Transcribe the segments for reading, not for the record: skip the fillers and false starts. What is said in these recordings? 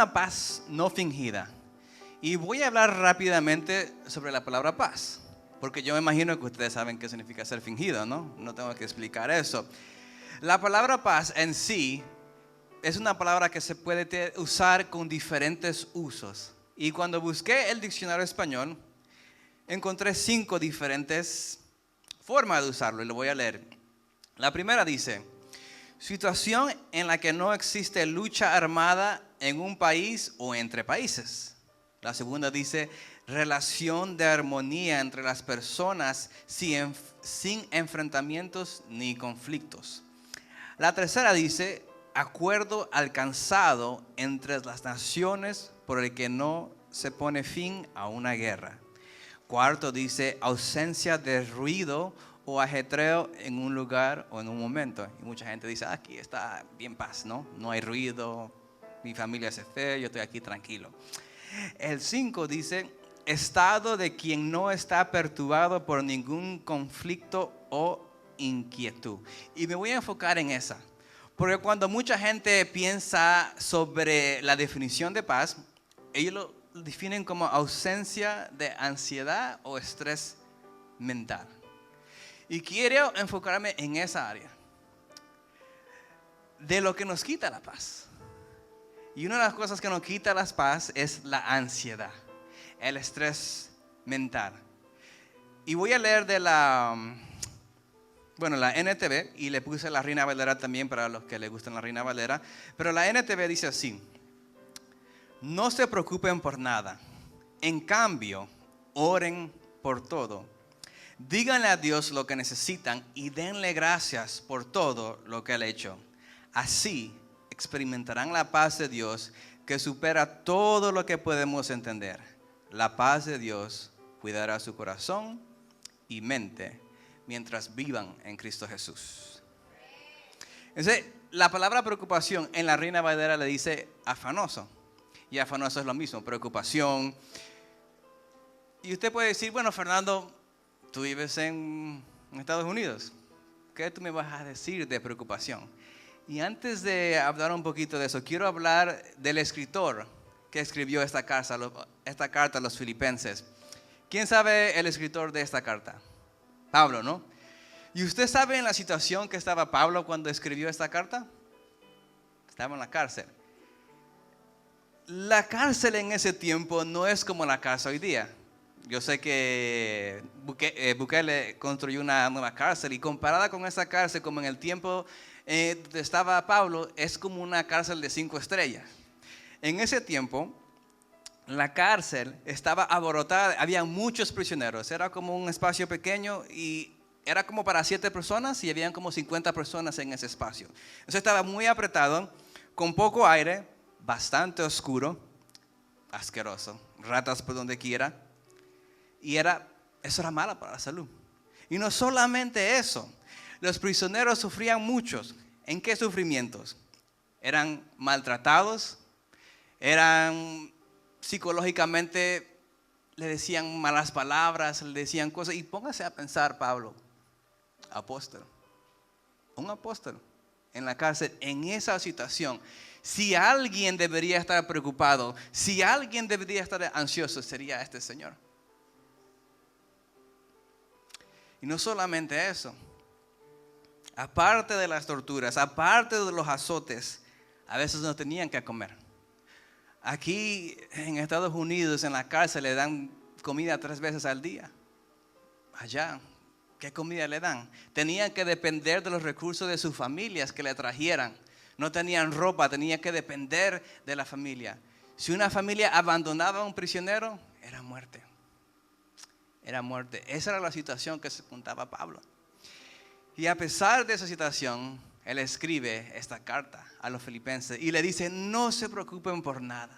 una paz no fingida. Y voy a hablar rápidamente sobre la palabra paz, porque yo me imagino que ustedes saben qué significa ser fingido, ¿no? No tengo que explicar eso. La palabra paz en sí es una palabra que se puede usar con diferentes usos. Y cuando busqué el diccionario español, encontré 5 diferentes formas de usarlo y lo voy a leer. La primera dice: situación en la que no existe lucha armada en un país o entre países. La segunda dice: relación de armonía entre las personas sin enfrentamientos ni conflictos. La tercera dice: acuerdo alcanzado entre las naciones por el que no se pone fin a una guerra. Cuarto dice: ausencia de ruido o ajetreo en un lugar o en un momento. Y mucha gente dice: aquí está bien paz, ¿no? No hay ruido, mi familia se fue, yo estoy aquí tranquilo. El 5 dice: estado de quien no está perturbado por ningún conflicto o inquietud. Y me voy a enfocar en esa, porque cuando mucha gente piensa sobre la definición de paz, ellos lo definen como ausencia de ansiedad o estrés mental. Y quiero enfocarme en esa área de lo que nos quita la paz. Y una de las cosas que nos quita la paz es la ansiedad, el estrés mental. Y voy a leer de la NTV, y le puse la Reina Valera también para los que les gustan la Reina Valera. Pero la NTV dice así: no se preocupen por nada. En cambio, oren por todo. Díganle a Dios lo que necesitan y denle gracias por todo lo que Él ha hecho. Así experimentarán la paz de Dios que supera todo lo que podemos entender. La paz de Dios cuidará su corazón y mente mientras vivan en Cristo Jesús. Entonces, la palabra preocupación en la Reina Valera le dice afanoso. Y afanoso es lo mismo, preocupación. Y usted puede decir: bueno, Fernando, tú vives en Estados Unidos. ¿Qué tú me vas a decir de preocupación? Y antes de hablar un poquito de eso, quiero hablar del escritor que escribió esta carta a los filipenses. ¿Quién sabe el escritor de esta carta? Pablo, ¿no? ¿Y usted sabe en la situación que estaba Pablo cuando escribió esta carta? Estaba en la cárcel. La cárcel en ese tiempo no es como la cárcel hoy día. Yo sé que Bukele construyó una nueva cárcel, y comparada con esa cárcel como en el tiempo donde estaba Pablo, es como una cárcel de 5 estrellas. En ese tiempo, la cárcel estaba abarrotada, había muchos prisioneros, era como un espacio pequeño y era como para 7 personas y habían como 50 personas en ese espacio. Entonces estaba muy apretado, con poco aire, bastante oscuro, asqueroso, ratas por donde quiera. Y eso era malo para la salud. Y no solamente eso, los prisioneros sufrían muchos. ¿En qué sufrimientos? Eran maltratados, eran psicológicamente, le decían malas palabras, le decían cosas. Y póngase a pensar, Pablo, apóstol, un apóstol en la cárcel, en esa situación. Si alguien debería estar preocupado, si alguien debería estar ansioso, sería este señor. Y no solamente eso, aparte de las torturas, aparte de los azotes, a veces no tenían que comer. Aquí en Estados Unidos, en la cárcel, le dan comida 3 veces al día. Allá, ¿qué comida le dan? Tenían que depender de los recursos de sus familias que le trajeran. No tenían ropa, tenían que depender de la familia. Si una familia abandonaba a un prisionero, era muerte. Era muerte. Esa era la situación que se contaba Pablo. Y a pesar de esa situación, él escribe esta carta a los filipenses y le dice: no se preocupen por nada.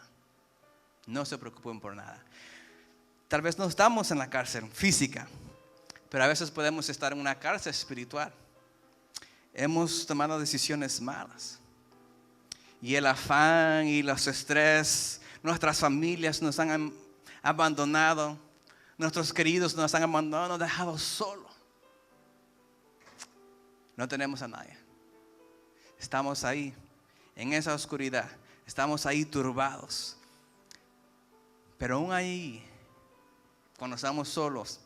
No se preocupen por nada. Tal vez no estamos en la cárcel física, pero a veces podemos estar en una cárcel espiritual. Hemos tomado decisiones malas. Y el afán y los estrés, nuestras familias nos han abandonado. Nuestros queridos nos han abandonado, nos han dejado solos. No tenemos a nadie. Estamos ahí, en esa oscuridad, estamos ahí turbados. Pero aún ahí, cuando estamos solos,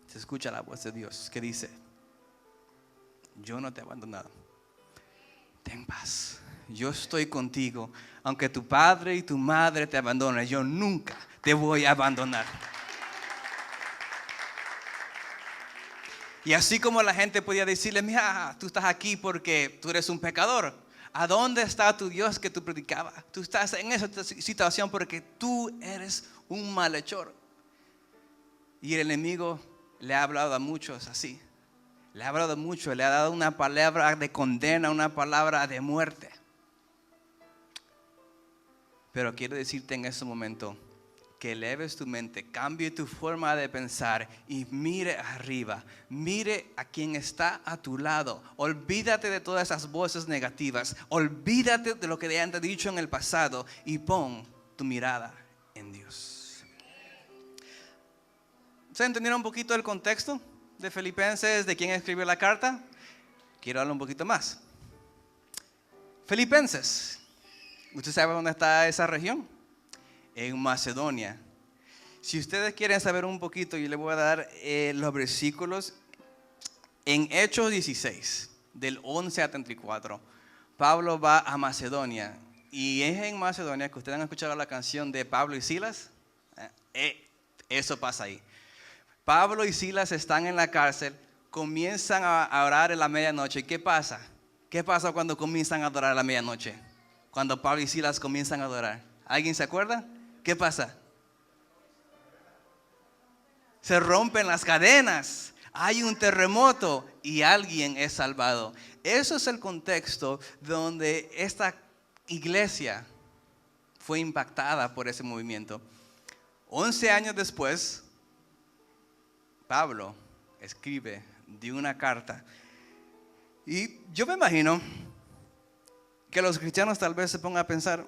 se escucha la voz de Dios que dice: yo no te he abandonado. Ten paz. Yo estoy contigo. Aunque tu padre y tu madre te abandonen, yo nunca te voy a abandonar. Y así como la gente podía decirle: mira, tú estás aquí porque tú eres un pecador. ¿A dónde está tu Dios que tú predicabas? Tú estás en esa situación porque tú eres un malhechor. Y el enemigo le ha hablado a muchos así. Le ha hablado mucho, le ha dado una palabra de condena, una palabra de muerte. Pero quiero decirte en este momento que eleves tu mente, cambie tu forma de pensar y mire arriba, mire a quien está a tu lado. Olvídate de todas esas voces negativas, olvídate de lo que te han dicho en el pasado y pon tu mirada en Dios. ¿Se entendieron un poquito el contexto de Filipenses, de quién escribió la carta? Quiero hablar un poquito más. Filipenses, ¿usted sabe dónde está esa región? En Macedonia. Si ustedes quieren saber un poquito, yo les voy a dar los versículos. En Hechos 16, del 11 a 34, Pablo va a Macedonia. Y es en Macedonia que ustedes han escuchado la canción de Pablo y Silas. Eso pasa ahí. Pablo y Silas están en la cárcel, comienzan a orar en la medianoche. ¿Qué pasa? ¿Qué pasa cuando comienzan a adorar a la medianoche? Cuando Pablo y Silas comienzan a adorar. ¿Alguien se acuerda? ¿Qué pasa? Se rompen las cadenas, hay un terremoto y alguien es salvado. Eso es el contexto donde esta iglesia fue impactada por ese movimiento. 11 años después, Pablo escribe de una carta. Y yo me imagino que los cristianos tal vez se pongan a pensar: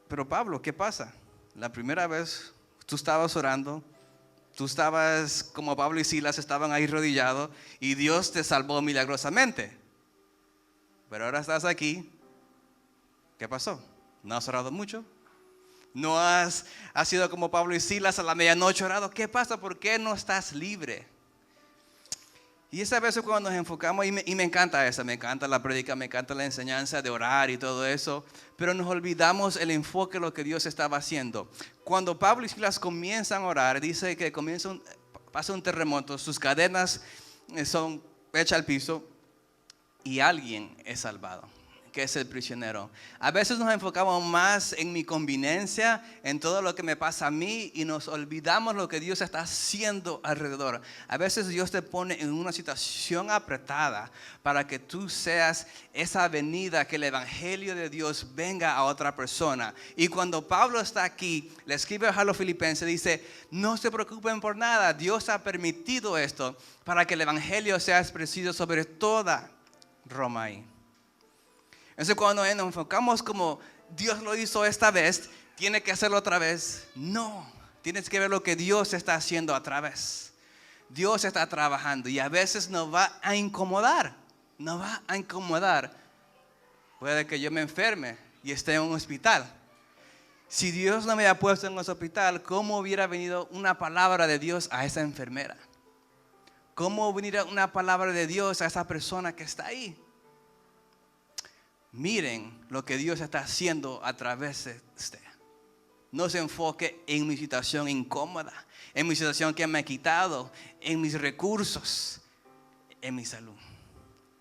pero Pablo, ¿qué pasa? La primera vez tú estabas orando, tú estabas como Pablo y Silas estaban ahí arrodillados y Dios te salvó milagrosamente. Pero ahora estás aquí. ¿Qué pasó? ¿No has orado mucho? ¿No has sido como Pablo y Silas a la medianoche orado? ¿Qué pasa? ¿Por qué no estás libre? Y esa vez cuando nos enfocamos, y me encanta esa, me encanta la prédica, me encanta la enseñanza de orar y todo eso, pero nos olvidamos el enfoque de lo que Dios estaba haciendo. Cuando Pablo y Silas comienzan a orar, dice que pasa un terremoto, sus cadenas son hechas al piso y alguien es salvado, que es el prisionero. A veces nos enfocamos más en mi conveniencia, en todo lo que me pasa a mí, y nos olvidamos lo que Dios está haciendo alrededor. A veces Dios te pone en una situación apretada para que tú seas esa avenida, que el evangelio de Dios venga a otra persona. Y cuando Pablo está aquí, le escribe a los filipenses, dice: no se preocupen por nada, Dios ha permitido esto para que el evangelio sea esparcido sobre toda Roma. Entonces cuando nos enfocamos como Dios lo hizo esta vez, tiene que hacerlo otra vez. No, tienes que ver lo que Dios está haciendo a través. Dios está trabajando y a veces nos va a incomodar. Nos va a incomodar. Puede que yo me enferme y esté en un hospital. Si Dios no me había puesto en un hospital, ¿cómo hubiera venido una palabra de Dios a esa enfermera? ¿Cómo hubiera una palabra de Dios a esa persona que está ahí? Miren lo que Dios está haciendo a través de usted. No se enfoque en mi situación incómoda, en mi situación que me ha quitado, en mis recursos, en mi salud.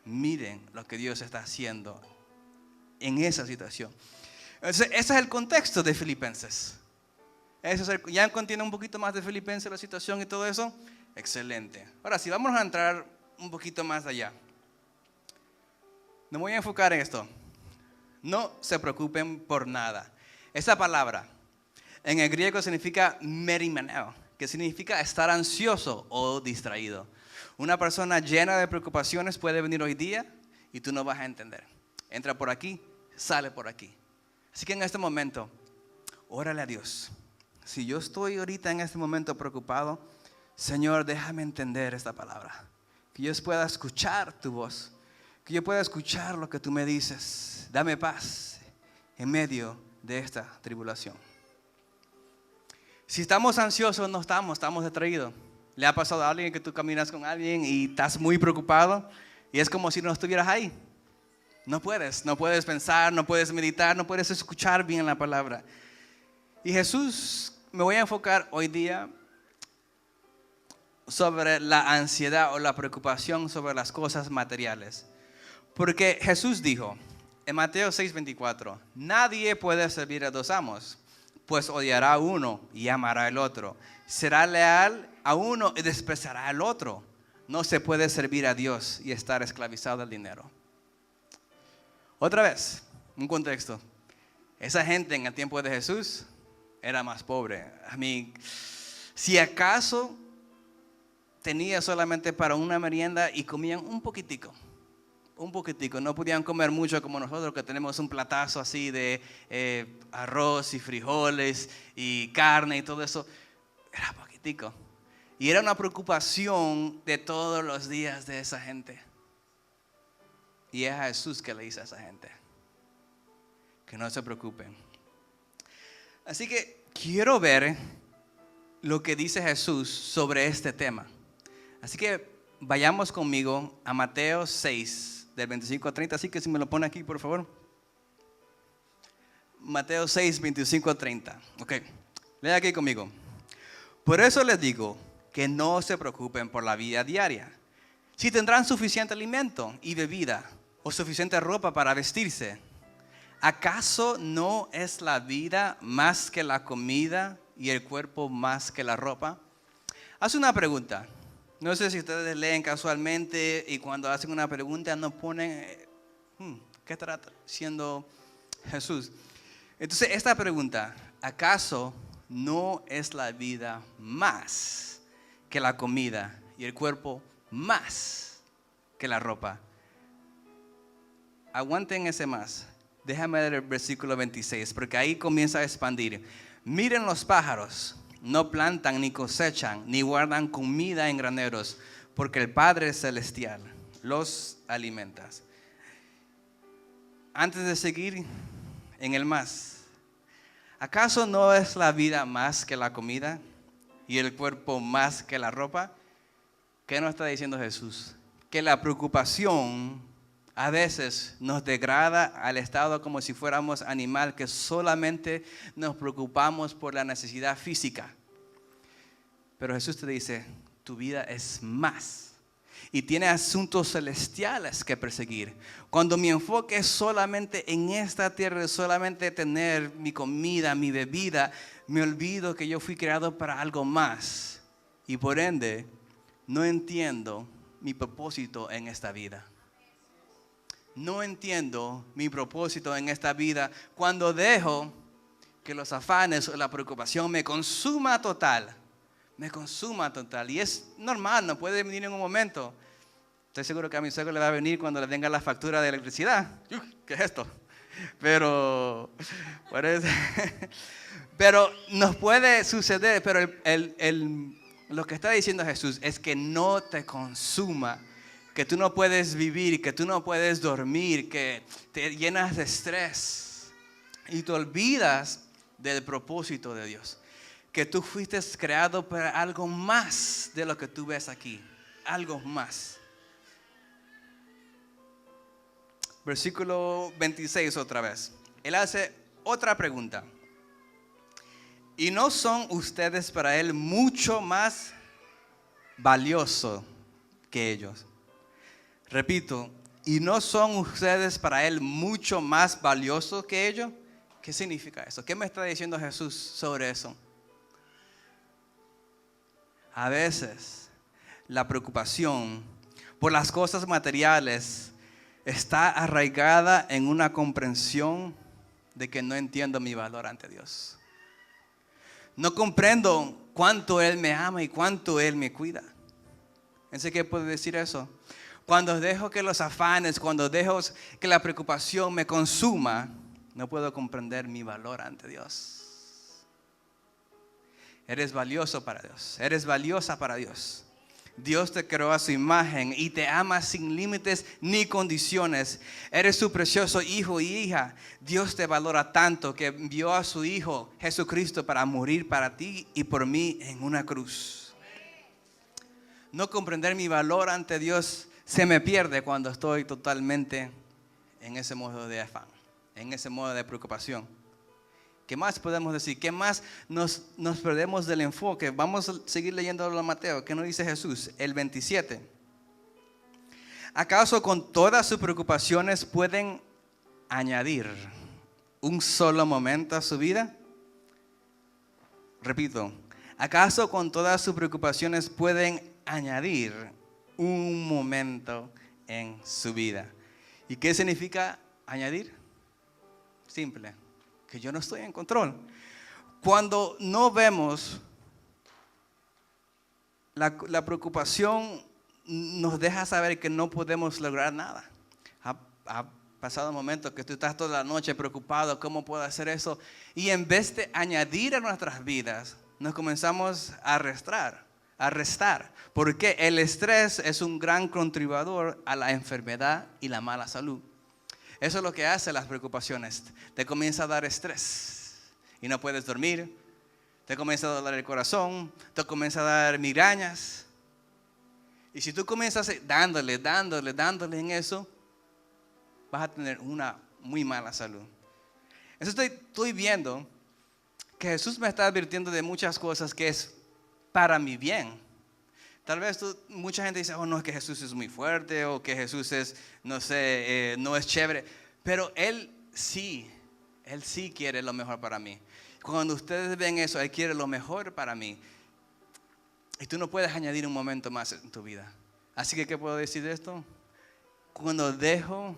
Miren lo que Dios está haciendo en esa situación. Ese es el contexto de Filipenses. ¿Ya contiene un poquito más de Filipenses la situación y todo eso? Excelente. Ahora sí, vamos a entrar un poquito más allá. Me voy a enfocar en esto. No se preocupen por nada. Esa palabra en el griego significa merimeneo, que significa estar ansioso o distraído. Una persona llena de preocupaciones puede venir hoy día y tú no vas a entender. Entra por aquí, sale por aquí. Así que en este momento, órale a Dios. Si yo estoy ahorita en este momento preocupado, Señor, déjame entender esta palabra. Que yo pueda escuchar tu voz. Que yo pueda escuchar lo que tú me dices. Dame paz en medio de esta tribulación. Si estamos ansiosos, no estamos distraídos. ¿Le ha pasado a alguien que tú caminas con alguien y estás muy preocupado? Y es como si no estuvieras ahí. No puedes pensar, no puedes meditar, no puedes escuchar bien la palabra. Y Jesús, me voy a enfocar hoy día sobre la ansiedad o la preocupación sobre las cosas materiales. Porque Jesús dijo en Mateo 6:24, nadie puede servir a dos amos, pues odiará a uno y amará al otro. Será leal a uno y despreciará al otro. No se puede servir a Dios y estar esclavizado al dinero. Otra vez, un contexto. Esa gente en el tiempo de Jesús era más pobre. Si acaso tenía solamente para una merienda y comían un poquitico, no podían comer mucho como nosotros que tenemos un platazo así de arroz y frijoles y carne y todo eso. Era poquitico. Y era una preocupación de todos los días de esa gente. Y es a Jesús que le dice a esa gente que no se preocupen. Así que quiero ver lo que dice Jesús sobre este tema. Así que vayamos conmigo a Mateo 6, del 25 a 30. Así que si me lo pone aquí, por favor. Mateo 6, 25 a 30. Ok, lea aquí conmigo. Por eso les digo que no se preocupen por la vida diaria. Si tendrán suficiente alimento y bebida o suficiente ropa para vestirse. ¿Acaso no es la vida más que la comida y el cuerpo más que la ropa? Haz una pregunta. No sé si ustedes leen casualmente y cuando hacen una pregunta no ponen, ¿qué estará haciendo Jesús? Entonces esta pregunta, ¿acaso no es la vida más que la comida y el cuerpo más que la ropa? Aguanten ese más. Déjame leer el versículo 26, porque ahí comienza a expandir. Miren los pájaros, no plantan ni cosechan, ni guardan comida en graneros, porque el Padre Celestial los alimenta. Antes de seguir en el más, ¿acaso no es la vida más que la comida y el cuerpo más que la ropa? ¿Qué nos está diciendo Jesús? Que la preocupación a veces nos degrada al estado como si fuéramos animal, que solamente nos preocupamos por la necesidad física. Pero Jesús te dice, tu vida es más y tiene asuntos celestiales que perseguir. Cuando mi enfoque es solamente en esta tierra, es solamente tener mi comida, mi bebida, me olvido que yo fui creado para algo más. Y por ende, no entiendo mi propósito en esta vida. No entiendo mi propósito en esta vida cuando dejo que los afanes o la preocupación me consuma total. Y es normal, no puede venir en un momento. Estoy seguro que a mi suegro le va a venir cuando le venga la factura de electricidad. ¿Qué es esto? Pero nos puede suceder, pero lo que está diciendo Jesús es que no te consuma, que tú no puedes vivir, que tú no puedes dormir, que te llenas de estrés y te olvidas del propósito de Dios. Que tú fuiste creado para algo más de lo que tú ves aquí, algo más. Versículo 26 otra vez. Él hace otra pregunta. ¿Y no son ustedes para Él mucho más valiosos que ellos? Repito, ¿y no son ustedes para Él mucho más valiosos que ellos? ¿Qué significa eso? ¿Qué me está diciendo Jesús sobre eso? A veces la preocupación por las cosas materiales está arraigada en una comprensión de que no entiendo mi valor ante Dios. No comprendo cuánto Él me ama y cuánto Él me cuida. ¿En qué puedo decir eso? Cuando dejo que los afanes, cuando dejo que la preocupación me consuma, no puedo comprender mi valor ante Dios. Eres valioso para Dios, eres valiosa para Dios. Dios te creó a su imagen y te ama sin límites ni condiciones. Eres su precioso hijo y hija. Dios te valora tanto que envió a su Hijo Jesucristo para morir para ti y por mí en una cruz. No comprender mi valor ante Dios se me pierde cuando estoy totalmente en ese modo de afán, en ese modo de preocupación. ¿Qué más podemos decir? ¿Qué más nos perdemos del enfoque? Vamos a seguir leyendo a Mateo. ¿Qué nos dice Jesús? El 27. ¿Acaso con todas sus preocupaciones pueden añadir un solo momento a su vida? Repito, ¿acaso con todas sus preocupaciones pueden añadir un momento en su vida? ¿Y qué significa añadir? Simple, que yo no estoy en control. Cuando no vemos, la preocupación nos deja saber que no podemos lograr nada. Ha pasado momentos que tú estás toda la noche preocupado, ¿cómo puedo hacer eso? Y en vez de añadir a nuestras vidas, nos comenzamos a restar. Porque el estrés es un gran contribuidor a la enfermedad y la mala salud. Eso es lo que hace las preocupaciones. Te comienza a dar estrés y no puedes dormir. Te comienza a doler el corazón. Te comienza a dar migrañas. Y si tú comienzas dándole en eso, vas a tener una muy mala salud. Entonces estoy viendo que Jesús me está advirtiendo de muchas cosas que es para mi bien. Tal vez mucha gente dice, oh no, es que Jesús es muy fuerte, o que Jesús es, no sé, no es chévere. Pero Él sí quiere lo mejor para mí. Cuando ustedes ven eso, Él quiere lo mejor para mí. Y tú no puedes añadir un momento más en tu vida. Así que, ¿qué puedo decir de esto? Cuando dejo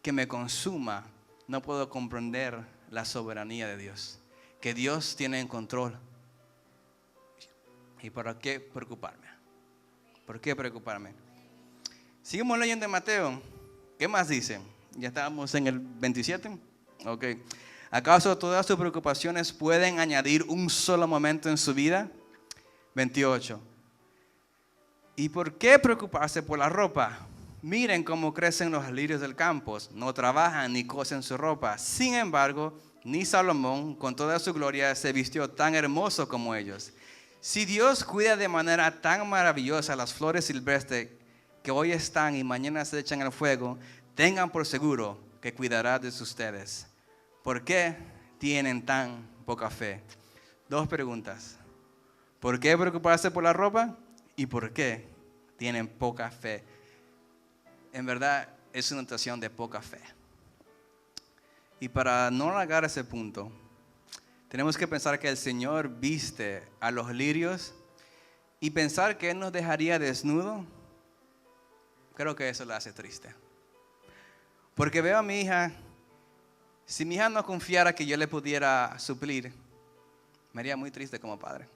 que me consuma, no puedo comprender la soberanía de Dios. Que Dios tiene en control. ¿Y para qué preocuparme? ¿Por qué preocuparme? Seguimos leyendo en Mateo. ¿Qué más dice? Ya estábamos en el 27. Ok. ¿Acaso todas sus preocupaciones pueden añadir un solo momento en su vida? 28. ¿Y por qué preocuparse por la ropa? Miren cómo crecen los lirios del campo. No trabajan ni cosen su ropa. Sin embargo, ni Salomón, con toda su gloria, se vistió tan hermoso como ellos. Si Dios cuida de manera tan maravillosa las flores silvestres que hoy están y mañana se echan al fuego, tengan por seguro que cuidará de ustedes. ¿Por qué tienen tan poca fe? Dos preguntas. ¿Por qué preocuparse por la ropa? ¿Y por qué tienen poca fe? En verdad es una notación de poca fe. Y para no alargar ese punto, tenemos que pensar que el Señor viste a los lirios y pensar que Él nos dejaría desnudo, creo que eso la hace triste. Porque veo a mi hija, si mi hija no confiara que yo le pudiera suplir, me haría muy triste como padre.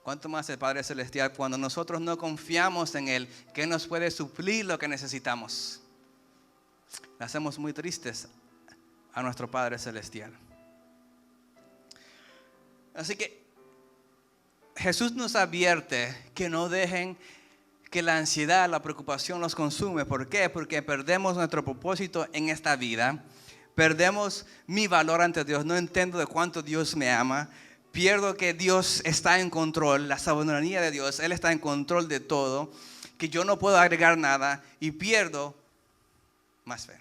¿Cuánto más el Padre Celestial cuando nosotros no confiamos en Él, que Él nos puede suplir lo que necesitamos? Le hacemos muy tristes a nuestro Padre Celestial. Así que Jesús nos advierte que no dejen que la ansiedad, la preocupación los consume. ¿Por qué? Porque perdemos nuestro propósito en esta vida. Perdemos mi valor ante Dios. No entiendo de cuánto Dios me ama. Pierdo que Dios está en control, la soberanía de Dios. Él está en control de todo. Que yo no puedo agregar nada. Y pierdo más fe.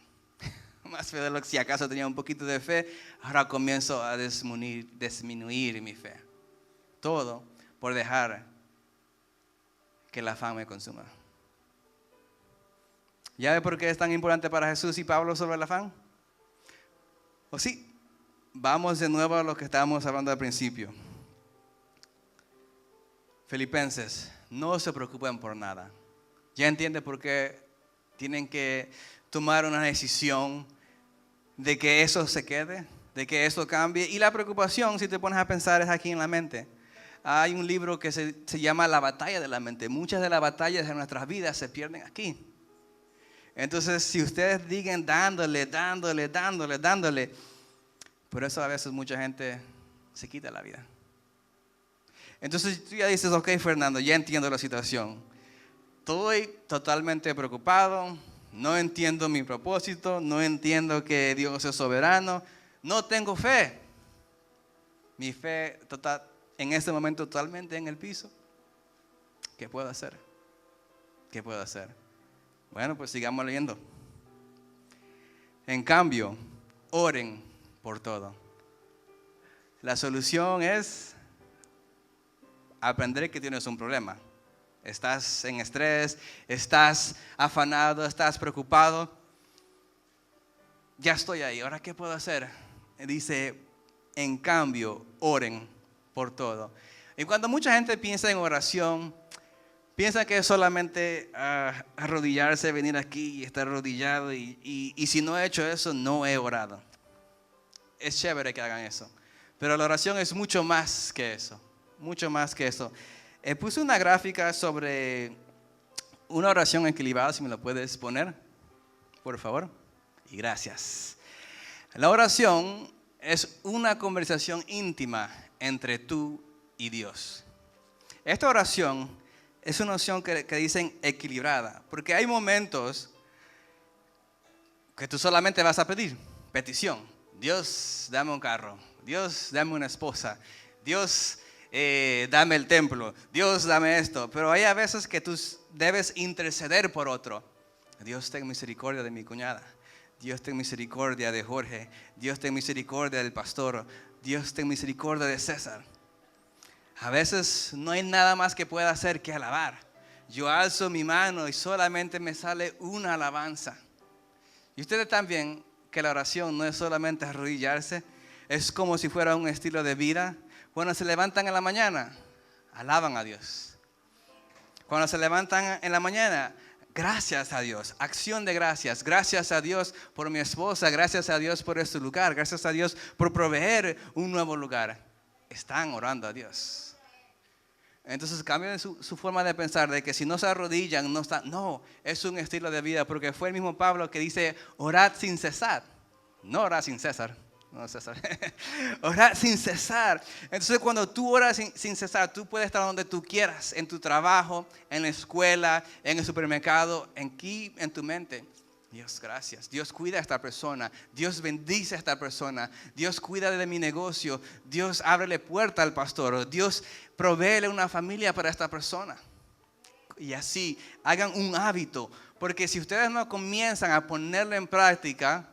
Más fe de lo que si acaso tenía un poquito de fe, ahora comienzo a disminuir mi fe. Todo por dejar que el afán me consuma. ¿Ya ve por qué es tan importante para Jesús y Pablo sobre el afán? ¿O sí? Vamos de nuevo a lo que estábamos hablando al principio. Filipenses, no se preocupen por nada. ¿Ya entiende por qué tienen que tomar una decisión de que eso se quede, de que eso cambie? Y la preocupación, si te pones a pensar, es aquí en la mente. Hay un libro que se llama La batalla de la mente. Muchas de las batallas de nuestras vidas se pierden aquí. Entonces, si ustedes digan dándole, por eso a veces mucha gente se quita la vida. Entonces tú ya dices, ok, Fernando, ya entiendo la situación. estoy totalmente preocupado, no entiendo mi propósito, no entiendo que Dios es soberano, no tengo fe. Mi fe total, en este momento totalmente en el piso. ¿Qué puedo hacer? ¿Qué puedo hacer? Bueno, pues sigamos leyendo. En cambio, oren por todo. La solución es aprender que tienes un problema. Estás en estrés, estás afanado, estás preocupado. Ya estoy ahí, ¿ahora qué puedo hacer? Dice, en cambio, oren por todo. Y cuando mucha gente piensa en oración, piensa que es solamente arrodillarse, venir aquí y estar arrodillado. Y si no he hecho eso, no he orado. Es chévere que hagan eso. Pero la oración es mucho más que eso. Mucho más que eso. Puse una gráfica sobre una oración equilibrada, si me lo puedes poner, por favor. Y gracias. La oración es una conversación íntima entre tú y Dios. Esta oración es una oración que dicen equilibrada, porque hay momentos que tú solamente vas a pedir, petición. Dios, dame un carro. Dios, dame una esposa. Dios, dame el templo. Dios, dame esto. Pero hay a veces que tú debes interceder por otro. Dios, ten misericordia de mi cuñada. Dios, ten misericordia de Jorge. Dios, ten misericordia del pastor. Dios, ten misericordia de César. A veces no hay nada más que pueda hacer que alabar. Yo alzo mi mano y solamente me sale una alabanza. Y ustedes también, que la oración no es solamente arrodillarse, es como si fuera un estilo de vida. Cuando se levantan en la mañana, alaban a Dios. Cuando se levantan en la mañana, gracias a Dios, acción de gracias. Gracias a Dios por mi esposa, gracias a Dios por este lugar, gracias a Dios por proveer un nuevo lugar. Están orando a Dios. Entonces cambien su forma de pensar, de que si no se arrodillan, no están. No, es un estilo de vida, porque fue el mismo Pablo que dice, orad sin cesar. No orad sin César. No, César. Orar sin cesar. Entonces cuando tú oras sin cesar, tú puedes estar donde tú quieras, en tu trabajo, en la escuela, en el supermercado, aquí en tu mente. Dios, gracias. Dios cuida a esta persona. Dios bendice a esta persona. Dios cuida de mi negocio. Dios ábrele puerta al pastor. Dios provéele una familia para esta persona. Y así, hagan un hábito. Porque si ustedes no comienzan a ponerlo en práctica,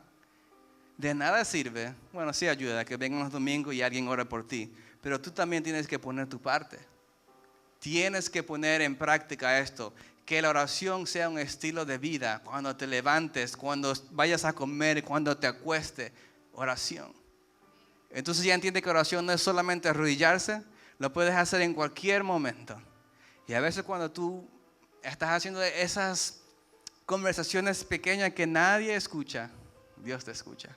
de nada sirve. Bueno, sí ayuda que vengan los domingos y alguien ore por ti. Pero tú también tienes que poner tu parte. Tienes que poner en práctica esto. Que la oración sea un estilo de vida. Cuando te levantes, cuando vayas a comer, cuando te acuestes. Oración. Entonces ya entiende que oración no es solamente arrodillarse. Lo puedes hacer en cualquier momento. Y a veces cuando tú estás haciendo esas conversaciones pequeñas que nadie escucha, Dios te escucha.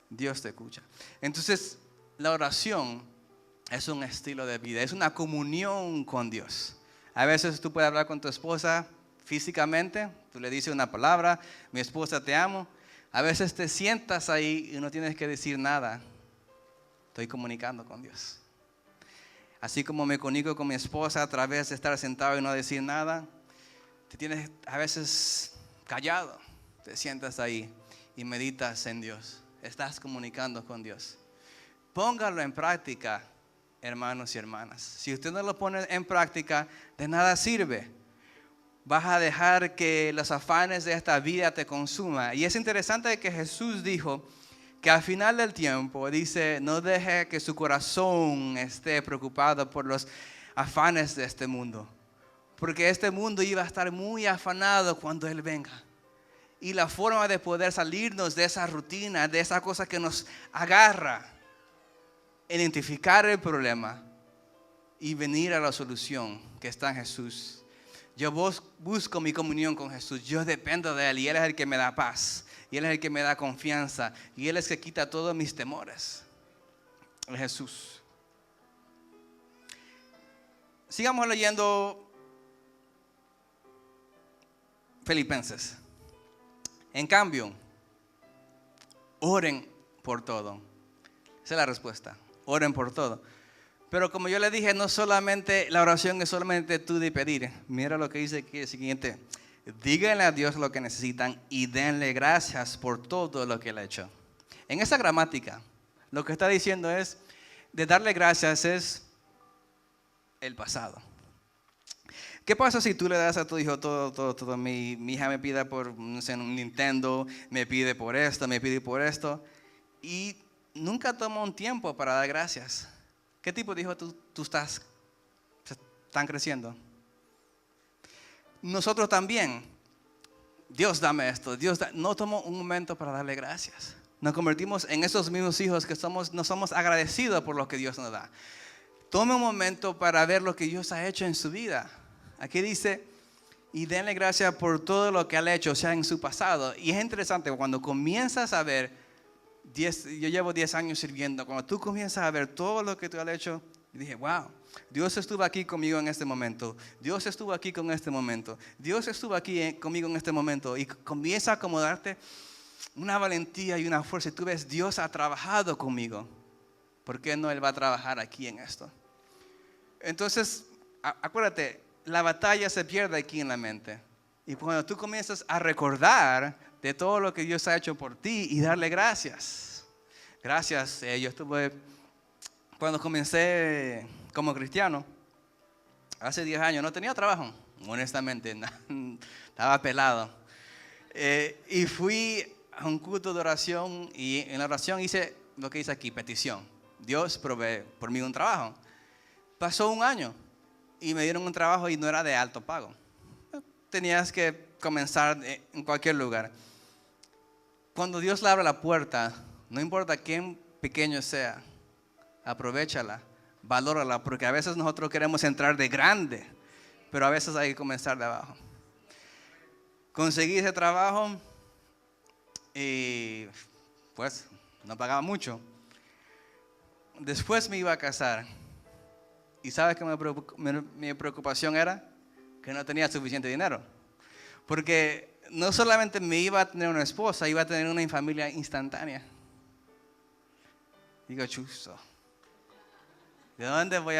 Dios te escucha. Entonces, la oración es un estilo de vida, es una comunión con Dios. A veces tú puedes hablar con tu esposa físicamente, tú le dices una palabra, mi esposa te amo. A veces te sientas ahí y no tienes que decir nada. Estoy comunicando con Dios. Así como me comunico con mi esposa a través de estar sentado y no decir nada, te tienes a veces callado, te sientas ahí y meditas en Dios. Estás comunicando con Dios. Póngalo en práctica, hermanos y hermanas. Si usted no lo pone en práctica, de nada sirve. Vas a dejar que los afanes de esta vida te consuman. Y es interesante que Jesús dijo que al final del tiempo, dice, no deje que su corazón esté preocupado por los afanes de este mundo. Porque este mundo iba a estar muy afanado cuando Él venga. Y la forma de poder salirnos de esa rutina, de esa cosa que nos agarra, identificar el problema y venir a la solución que está en Jesús. Yo busco mi comunión con Jesús. Yo dependo de Él y Él es el que me da paz. Y Él es el que me da confianza. Y Él es el que quita todos mis temores. Es Jesús. Sigamos leyendo Filipenses. En cambio, oren por todo. Esa es la respuesta. Oren por todo. Pero como yo le dije, no solamente la oración es solamente tú de pedir. Mira lo que dice aquí el siguiente. Díganle a Dios lo que necesitan y denle gracias por todo lo que Él ha hecho. En esa gramática, lo que está diciendo es, de darle gracias es el pasado. ¿Qué pasa si tú le das a tu hijo todo? Mi hija me pide por, no sé, un Nintendo, me pide por esto, me pide por esto. Y nunca toma un tiempo para dar gracias. ¿Qué tipo de hijo tú están creciendo? Nosotros también. Dios, dame esto. No tomó un momento para darle gracias. Nos convertimos en esos mismos hijos que no somos agradecidos por lo que Dios nos da. Tome un momento para ver lo que Dios ha hecho en su vida. Aquí dice, y denle gracias por todo lo que ha hecho, o sea, en su pasado. Y es interesante, cuando comienzas a ver, yo llevo 10 años sirviendo, cuando tú comienzas a ver todo lo que tú has hecho, dije, wow, Dios estuvo aquí conmigo en este momento. Dios estuvo aquí con este momento. Dios estuvo aquí conmigo en este momento. Y comienza a acomodarte una valentía y una fuerza. Y tú ves, Dios ha trabajado conmigo. ¿Por qué no Él va a trabajar aquí en esto? Entonces, acuérdate, la batalla se pierde aquí en la mente. Y cuando tú comienzas a recordar de todo lo que Dios ha hecho por ti y darle gracias. Gracias, yo estuve, cuando comencé como cristiano, hace 10 años, no tenía trabajo, honestamente, estaba pelado. Y fui a un culto de oración y en la oración hice lo que dice aquí, petición. Dios provee por mí un trabajo. Pasó un año y me dieron un trabajo y no era de alto pago. Tenías que comenzar en cualquier lugar. Cuando Dios le abre la puerta, no importa quién pequeño sea, aprovéchala, valórala, porque a veces nosotros queremos entrar de grande, pero a veces hay que comenzar de abajo. Conseguí ese trabajo y pues no pagaba mucho. Después me iba a casar. ¿Y sabes qué mi preocupación era? Que no tenía suficiente dinero. Porque no solamente me iba a tener una esposa, iba a tener una familia instantánea. Digo, chuzo, ¿de dónde voy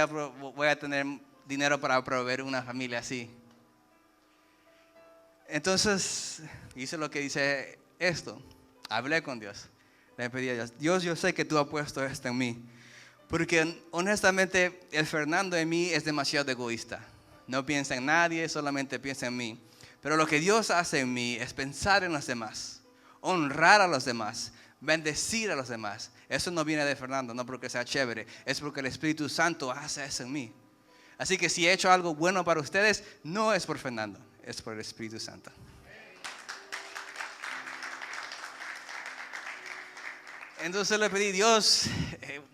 a tener dinero para proveer una familia así? Entonces, hice lo que dice esto. Hablé con Dios. Le pedí a Dios, Dios, yo sé que tú has puesto esto en mí. Porque honestamente el Fernando en mí es demasiado egoísta. No piensa en nadie, solamente piensa en mí. Pero lo que Dios hace en mí es pensar en los demás, honrar a los demás, bendecir a los demás. Eso no viene de Fernando, no porque sea chévere, es porque el Espíritu Santo hace eso en mí. Así que si he hecho algo bueno para ustedes, no es por Fernando, es por el Espíritu Santo. Entonces le pedí, Dios,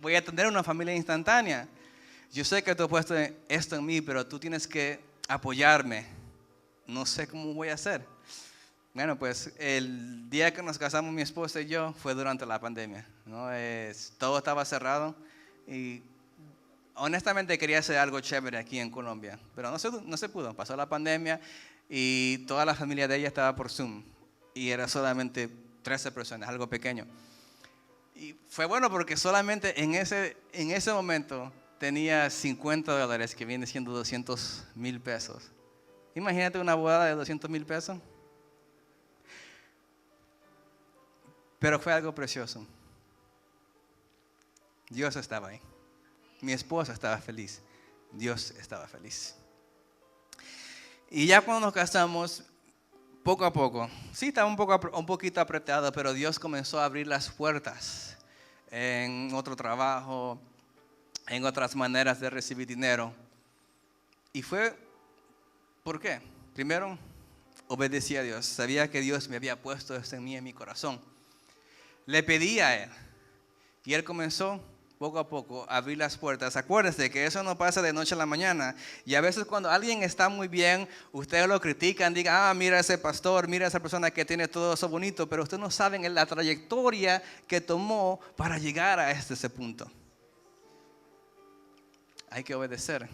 voy a tener una familia instantánea. Yo sé que tú has puesto esto en mí, pero tú tienes que apoyarme. No sé cómo voy a hacer. Bueno, pues el día que nos casamos mi esposa y yo fue durante la pandemia, ¿no? Todo estaba cerrado y honestamente quería hacer algo chévere aquí en Colombia, pero no se pudo. Pasó la pandemia y toda la familia de ella estaba por Zoom y era solamente 13 personas, algo pequeño. Y fue bueno porque solamente en ese momento tenía $50, que viene siendo 200,000 pesos. Imagínate una boda de 200,000 pesos. Pero fue algo precioso. Dios estaba ahí. Mi esposa estaba feliz. Dios estaba feliz. Y ya cuando nos casamos, poco a poco, sí estaba un poquito apretado, pero Dios comenzó a abrir las puertas en otro trabajo, en otras maneras de recibir dinero. Y fue, ¿por qué? Primero, obedecí a Dios. Sabía que Dios me había puesto esto en mí, en mi corazón. Le pedí a Él. Y Él comenzó poco a poco a abrir las puertas. Acuérdense que eso no pasa de noche a la mañana. Y a veces cuando alguien está muy bien, ustedes lo critican, digan, mira ese pastor, mira esa persona que tiene todo eso bonito, pero ustedes no saben la trayectoria que tomó para llegar a ese punto. Hay que obedecer,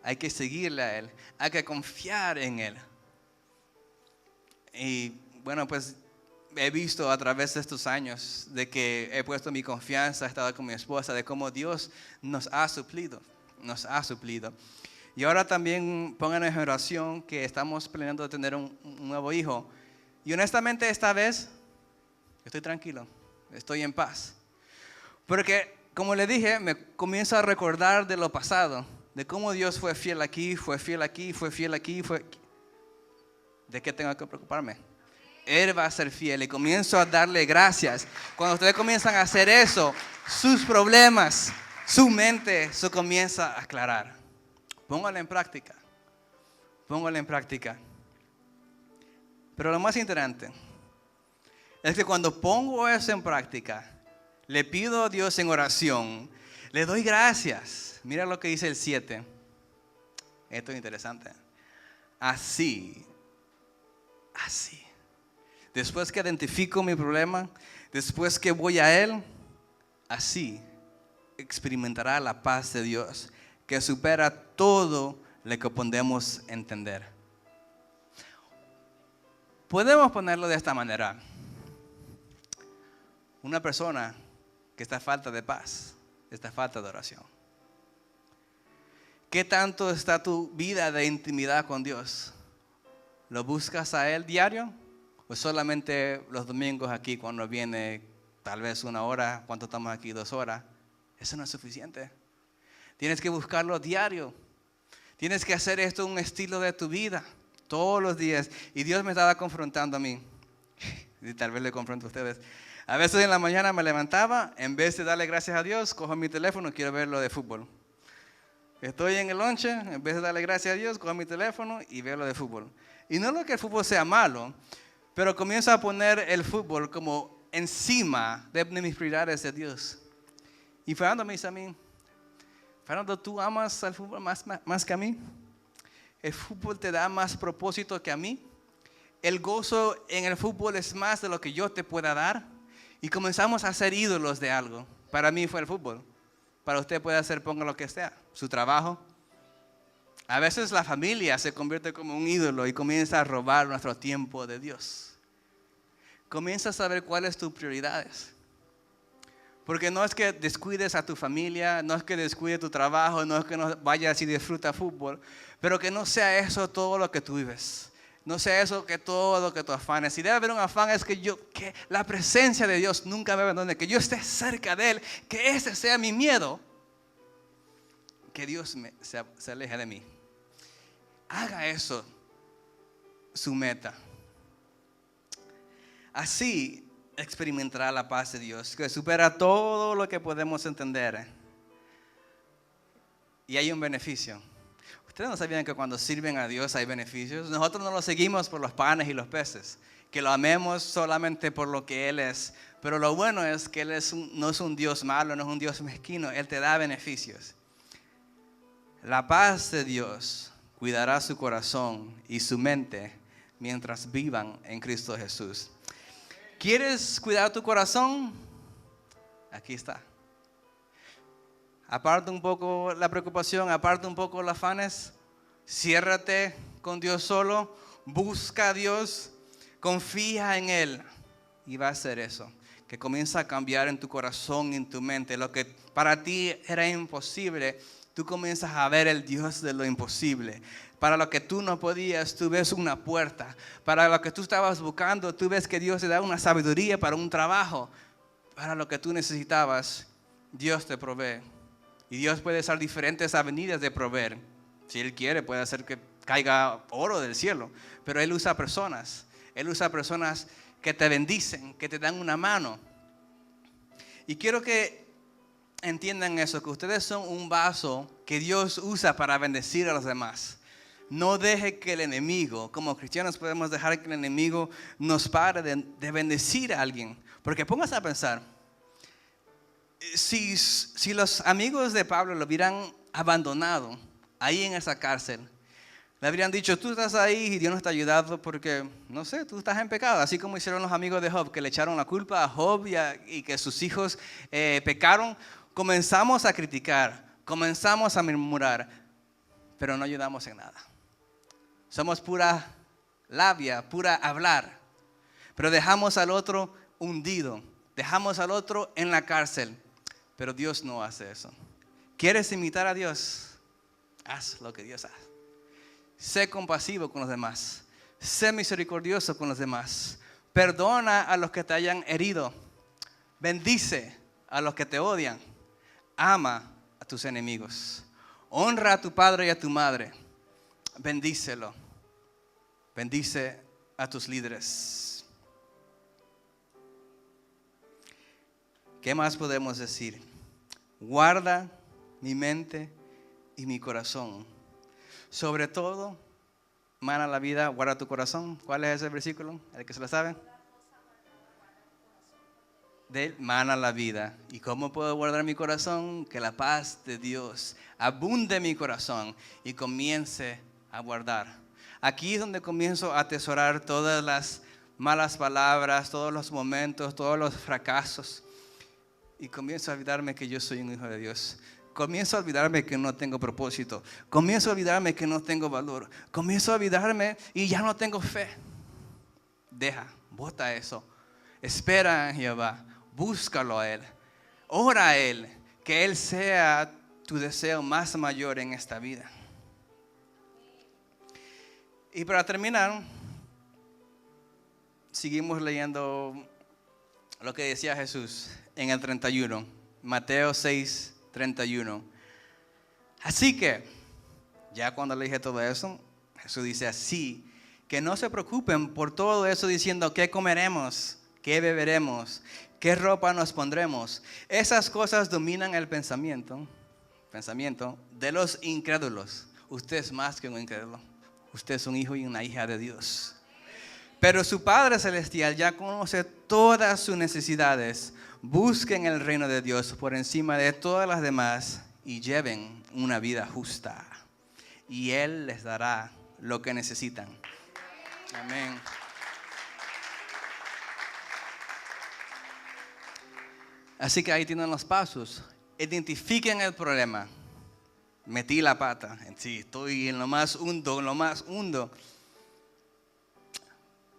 hay que seguirle a Él, hay que confiar en Él. Y bueno, pues he visto a través de estos años de que he puesto mi confianza, he estado con mi esposa, de cómo Dios nos ha suplido. nos ha suplido. Y ahora también pongan en oración que estamos planeando tener un nuevo hijo. Y honestamente esta vez estoy tranquilo, estoy en paz. Porque como le dije, me comienzo a recordar de lo pasado, de cómo Dios fue fiel aquí, fue fiel aquí, fue fiel aquí, ¿de qué tengo que preocuparme? Él va a ser fiel y comienzo a darle gracias. Cuando ustedes comienzan a hacer eso, sus problemas, su mente se comienza a aclarar. Póngalo en práctica. Póngalo en práctica. Pero lo más interesante es que cuando pongo eso en práctica, le pido a Dios en oración, le doy gracias. Mira lo que dice el 7. Esto es interesante. Así. Después que identifico mi problema, después que voy a Él, así experimentará la paz de Dios que supera todo lo que podemos entender. Podemos ponerlo de esta manera. Una persona que está falta de paz, está falta de oración. ¿Qué tanto está tu vida de intimidad con Dios? ¿Lo buscas a Él diario? ¿O solamente los domingos aquí cuando viene tal vez 1 hora? ¿Cuánto estamos aquí? 2 horas. Eso no es suficiente. Tienes que buscarlo diario. Tienes que hacer esto un estilo de tu vida todos los días. Y Dios me estaba confrontando a mí. Y tal vez le confronto a ustedes. A veces en la mañana me levantaba, en vez de darle gracias a Dios, cojo mi teléfono y quiero ver lo de fútbol. Estoy en el lonche, en vez de darle gracias a Dios, cojo mi teléfono y veo lo de fútbol. Y no es que el fútbol sea malo, pero comienzo a poner el fútbol como encima de mis prioridades de Dios. Y Fernando me dice a mí, Fernando, ¿tú amas al fútbol más que a mí? ¿El fútbol te da más propósito que a mí? ¿El gozo en el fútbol es más de lo que yo te pueda dar? Y comenzamos a ser ídolos de algo. Para mí fue el fútbol. Para usted puede hacer, ponga lo que sea, su trabajo. A veces la familia se convierte como un ídolo y comienza a robar nuestro tiempo de Dios. Comienza a saber cuáles son tus prioridades. Porque no es que descuides a tu familia, no es que descuides tu trabajo, no es que no vayas y disfrutas fútbol, pero que no sea eso todo lo que tú vives. No sea eso que todo lo que tú afanes. Si debe haber un afán es que la presencia de Dios nunca me abandone, que yo esté cerca de Él, que ese sea mi miedo, que Dios se aleje de mí. Haga eso su meta. Así experimentará la paz de Dios, que supera todo lo que podemos entender. Y hay un beneficio. ¿Ustedes no sabían que cuando sirven a Dios hay beneficios? Nosotros no lo seguimos por los panes y los peces, que lo amemos solamente por lo que Él es. Pero lo bueno es que Él no es un Dios malo, no es un Dios mezquino. Él te da beneficios. La paz de Dios cuidará su corazón y su mente mientras vivan en Cristo Jesús. ¿Quieres cuidar tu corazón? Aquí está. Aparta un poco la preocupación, aparta un poco los afanes, ciérrate con Dios solo, busca a Dios, confía en Él y va a hacer eso, que comienza a cambiar en tu corazón y en tu mente. Lo que para ti era imposible, tú comienzas a ver el Dios de lo imposible. Para lo que tú no podías, tú ves una puerta. Para lo que tú estabas buscando, tú ves que Dios te da una sabiduría para un trabajo. Para lo que tú necesitabas, Dios te provee. Y Dios puede usar diferentes avenidas de proveer. Si Él quiere, puede hacer que caiga oro del cielo. Pero Él usa personas. Él usa personas que te bendicen, que te dan una mano. Y quiero que entiendan eso, que ustedes son un vaso que Dios usa para bendecir a los demás. No deje que el enemigo, como cristianos podemos dejar que el enemigo nos pare de bendecir a alguien. Porque póngase a pensar, si los amigos de Pablo lo hubieran abandonado ahí en esa cárcel, le habrían dicho, tú estás ahí y Dios no te ha ayudado porque, no sé, tú estás en pecado. Así como hicieron los amigos de Job, que le echaron la culpa a Job y que sus hijos pecaron. Comenzamos a criticar, comenzamos a murmurar, pero no ayudamos en nada. Somos pura labia, pura hablar, pero dejamos al otro hundido, dejamos al otro en la cárcel, pero Dios no hace eso. ¿Quieres imitar a Dios? Haz lo que Dios hace. Sé compasivo con los demás. Sé misericordioso con los demás. Perdona a los que te hayan herido. Bendice a los que te odian. Ama a tus enemigos. Honra a tu padre y a tu madre. Bendícelo. Bendice a tus líderes. ¿Qué más podemos decir? Guarda mi mente y mi corazón. Sobre todo, mana la vida, guarda tu corazón. ¿Cuál es ese versículo? ¿El que se lo sabe? De mana la vida. ¿Y cómo puedo guardar mi corazón? Que la paz de Dios abunde en mi corazón y comience a guardar. Aquí es donde comienzo a atesorar todas las malas palabras, todos los momentos, todos los fracasos. Y comienzo a olvidarme que yo soy un hijo de Dios. Comienzo a olvidarme que no tengo propósito. Comienzo a olvidarme que no tengo valor. Comienzo a olvidarme y ya no tengo fe. Bota eso. Espera en Jehová. Búscalo a Él. Ora a Él. Que Él sea tu deseo más mayor en esta vida. Y para terminar, seguimos leyendo lo que decía Jesús en el 31. Mateo 6, 31. Así que, ya cuando le dije todo eso, Jesús dice así, que no se preocupen por todo eso diciendo qué comeremos, qué beberemos, qué ropa nos pondremos. Esas cosas dominan el pensamiento de los incrédulos. Usted es más que un incrédulo. Usted es un hijo y una hija de Dios. Pero su Padre Celestial ya conoce todas sus necesidades. Busquen el reino de Dios por encima de todas las demás y lleven una vida justa. Y Él les dará lo que necesitan. Amén. Así que ahí tienen los pasos. Identifiquen el problema. Metí la pata. Sí, estoy en lo más hondo.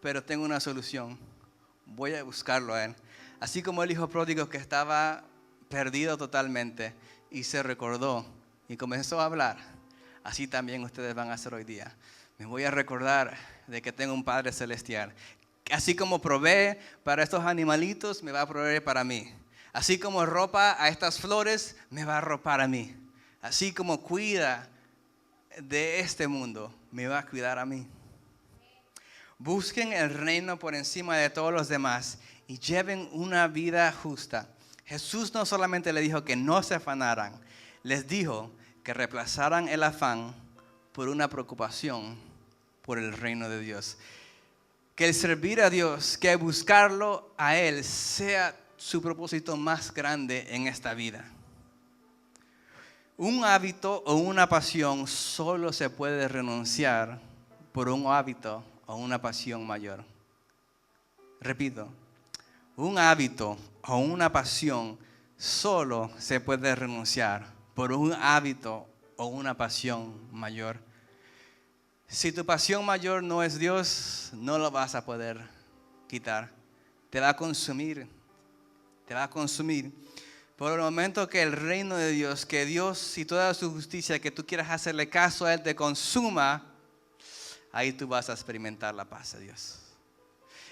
Pero tengo una solución. Voy a buscarlo a Él. Así como el hijo pródigo que estaba perdido totalmente y se recordó y comenzó a hablar, así también ustedes van a hacer hoy día. Me voy a recordar de que tengo un Padre Celestial. Así como provee para estos animalitos, me va a proveer para mí. Así como ropa a estas flores, me va a arropar a mí. Así como cuida de este mundo, me va a cuidar a mí. Busquen el reino por encima de todos los demás y lleven una vida justa. Jesús no solamente le dijo que no se afanaran, les dijo que reemplazaran el afán por una preocupación por el reino de Dios. Que el servir a Dios, que buscarlo a Él sea su propósito más grande en esta vida. Un hábito o una pasión solo se puede renunciar por un hábito o una pasión mayor. Repito, un hábito o una pasión solo se puede renunciar por un hábito o una pasión mayor. Si tu pasión mayor no es Dios, no lo vas a poder quitar. Te va a consumir. Por el momento que el reino de Dios, que Dios y toda su justicia, que tú quieras hacerle caso a Él, te consuma, ahí tú vas a experimentar la paz de Dios.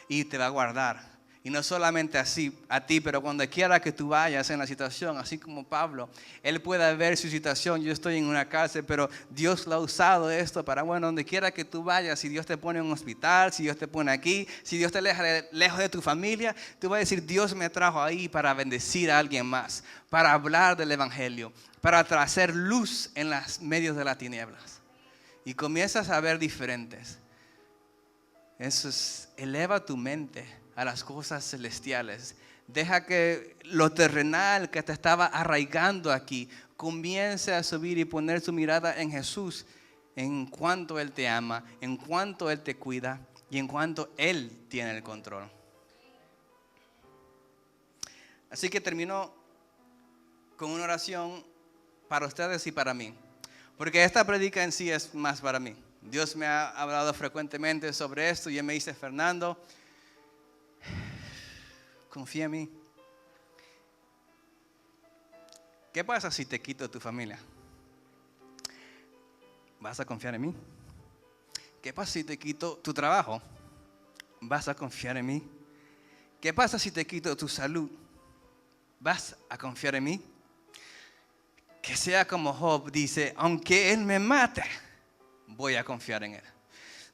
Y te va a guardar. Y no solamente así a ti, pero cuando quiera que tú vayas en la situación, así como Pablo, él puede ver su situación. Yo estoy en una cárcel, pero Dios lo ha usado esto para, bueno, donde quiera que tú vayas, si Dios te pone en un hospital, si Dios te pone aquí, si Dios te deja lejos de tu familia, tú vas a decir, Dios me trajo ahí para bendecir a alguien más, para hablar del evangelio, para traer luz en los medios de las tinieblas. Y comienzas a ver diferentes. Eso es, eleva tu mente a las cosas celestiales. Deja que lo terrenal que te estaba arraigando aquí comience a subir y poner su mirada en Jesús, en cuanto Él te ama, en cuanto Él te cuida y en cuanto Él tiene el control. Así que termino con una oración para ustedes y para mí, porque esta predica en sí es más para mí. Dios me ha hablado frecuentemente sobre esto y Él me dice, Fernando, confía en mí. ¿Qué pasa si te quito tu familia? ¿Vas a confiar en mí? ¿Qué pasa si te quito tu trabajo? ¿Vas a confiar en mí? ¿Qué pasa si te quito tu salud? ¿Vas a confiar en mí? Que sea como Job dice, aunque Él me mate, voy a confiar en Él.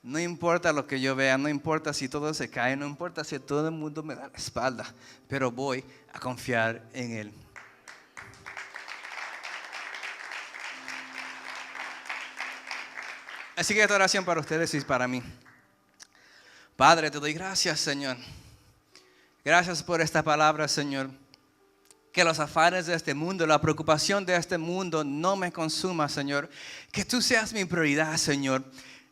No importa lo que yo vea, no importa si todo se cae, no importa si todo el mundo me da la espalda, pero voy a confiar en Él. Así que esta oración para ustedes y para mí. Padre, te doy gracias, Señor. Gracias por esta palabra, Señor. Que los afanes de este mundo, la preocupación de este mundo no me consuma, Señor. Que tú seas mi prioridad, Señor.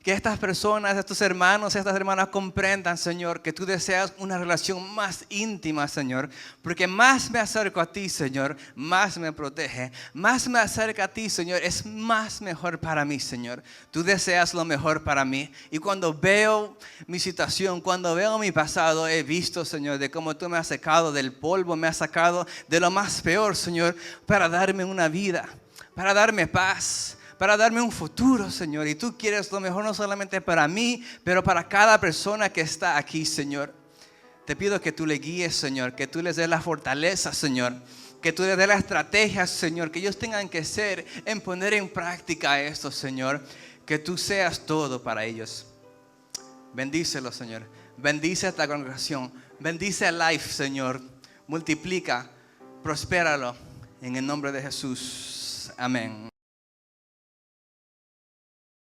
Que estas personas, estos hermanos, estas hermanas comprendan, Señor, que tú deseas una relación más íntima, Señor. Porque más me acerco a ti, Señor, más me protege. Más me acerca a ti, Señor, es más mejor para mí, Señor. Tú deseas lo mejor para mí. Y cuando veo mi situación, cuando veo mi pasado, he visto, Señor, de cómo tú me has sacado del polvo, me has sacado de lo más peor, Señor, para darme una vida, para darme paz, para darme un futuro, Señor. Y tú quieres lo mejor no solamente para mí, pero para cada persona que está aquí, Señor. Te pido que tú le guíes, Señor, que tú les des la fortaleza, Señor, que tú les des la estrategia, Señor, que ellos tengan que ser en poner en práctica esto, Señor. Que tú seas todo para ellos. Bendícelo, Señor. Bendice a esta congregación. Bendice a Life, Señor. Multiplica, prospéralo en el nombre de Jesús. Amén.